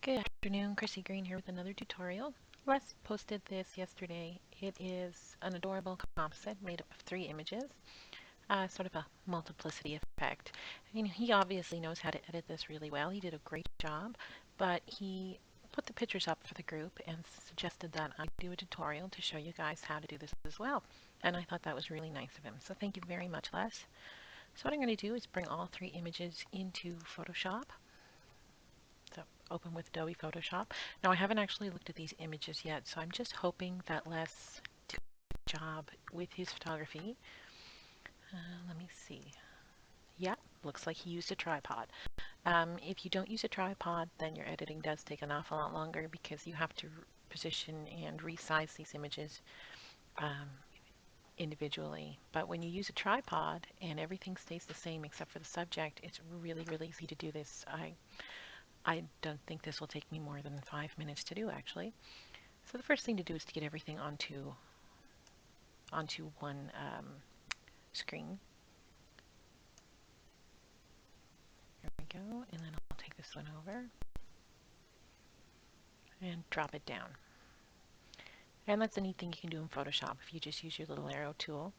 Good afternoon, Chrissy Green here with another tutorial. Les posted this yesterday. It is an adorable composite made up of 3 images, sort of a multiplicity effect. He obviously knows how to edit this really well. He did a great job, but he put the pictures up for the group and suggested that I do a tutorial to show you guys how to do this as well. And I thought that was really nice of him. So thank you very much, Les. So what I'm going to do is bring all 3 images into Photoshop. So open with Adobe Photoshop. Now I haven't actually looked at these images yet, so I'm just hoping that Les did a good job with his photography. Let me see. Yeah, looks like he used a tripod. If you don't use a tripod, then your editing does take an awful lot longer because you have to position and resize these images individually. But when you use a tripod and everything stays the same except for the subject, it's really, really easy to do this. I don't think this will take me more than 5 minutes to do, actually. So the first thing to do is to get everything onto one screen. There we go, and then I'll take this one over and drop it down. And that's a neat thing you can do in Photoshop. If you just use your little arrow tool,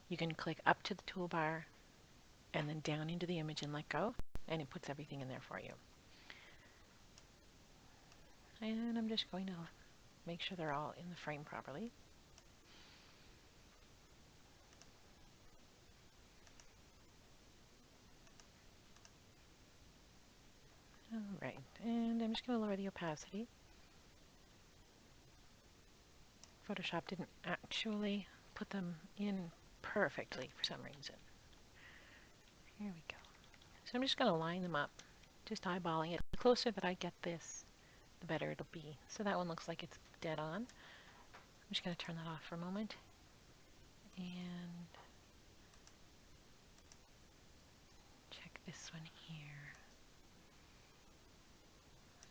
you can click up to the toolbar and then down into the image and let go, and it puts everything in there for you. And I'm just going to make sure they're all in the frame properly. Alright, and I'm just going to lower the opacity. Photoshop didn't actually put them in perfectly for some reason. Here we go. So I'm just going to line them up, just eyeballing it. The closer that I get this, the better it'll be. So that one looks like it's dead on. I'm just going to turn that off for a moment. And check this one here.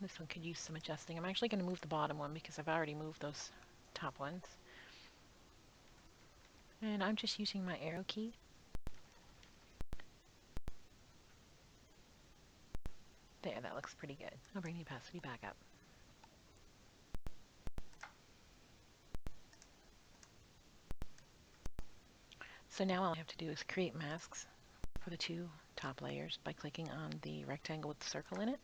This one could use some adjusting. I'm actually going to move the bottom one because I've already moved those top ones. And I'm just using my arrow key. There, that looks pretty good. I'll bring the opacity back up. So now all I have to do is create masks for the 2 top layers by clicking on the rectangle with the circle in it.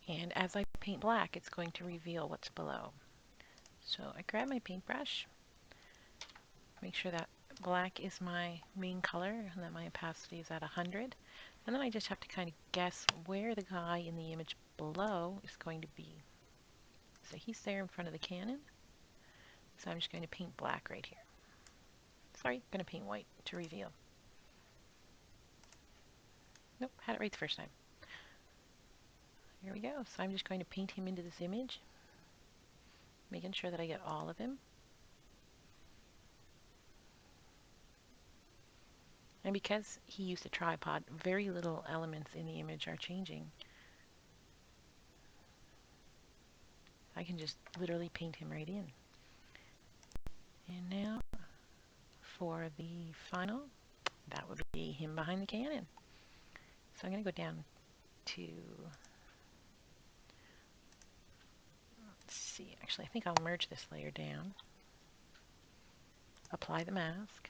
And as I paint black, it's going to reveal what's below. So I grab my paintbrush, make sure that black is my main color and that my opacity is at 100. And then I just have to kind of guess where the guy in the image below is going to be. So he's there in front of the cannon. So I'm just going to paint black right here. Sorry, I'm going to paint white to reveal. Nope, had it right the first time. Here we go. So I'm just going to paint him into this image, making sure that I get all of him. And because he used a tripod, very little elements in the image are changing. I can just literally paint him right in. And now for the final, that would be him behind the cannon. So I'm going to go down to, let's see, actually I think I'll merge this layer down, apply the mask,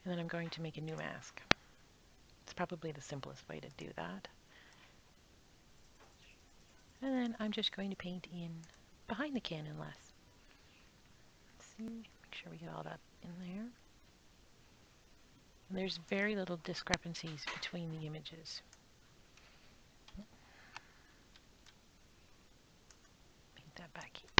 and then I'm going to make a new mask. It's probably the simplest way to do that. And then I'm just going to paint in behind the cannon less. Let's see, make sure we get all that in there. And there's very little discrepancies between the images. Paint that back here.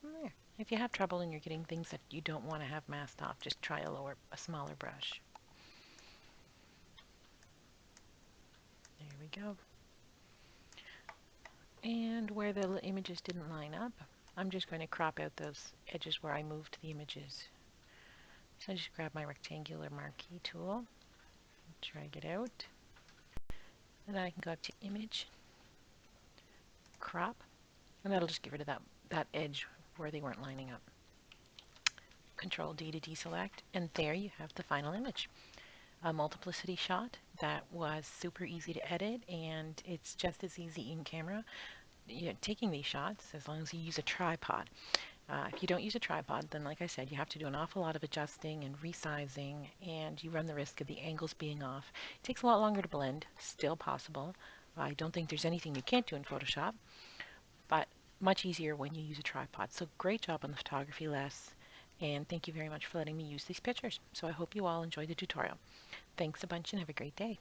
And there. If you have trouble and you're getting things that you don't want to have masked off, just try a smaller brush. There we go. And where the images didn't line up, I'm just going to crop out those edges where I moved the images. So I just grab my rectangular marquee tool, drag it out, and then I can go up to Image, Crop, and that'll just get rid of that edge where they weren't lining up. Control D to deselect, and there you have the final image. a multiplicity shot that was super easy to edit, and it's just as easy in camera, taking these shots, as long as you use a tripod. If you don't use a tripod, then like I said, you have to do an awful lot of adjusting and resizing, and you run the risk of the angles being off. It takes a lot longer to blend, still possible. I don't think there's anything you can't do in Photoshop, but much easier when you use a tripod. So great job on the photography, Les, and thank you very much for letting me use these pictures. So I hope you all enjoyed the tutorial. Thanks a bunch and have a great day.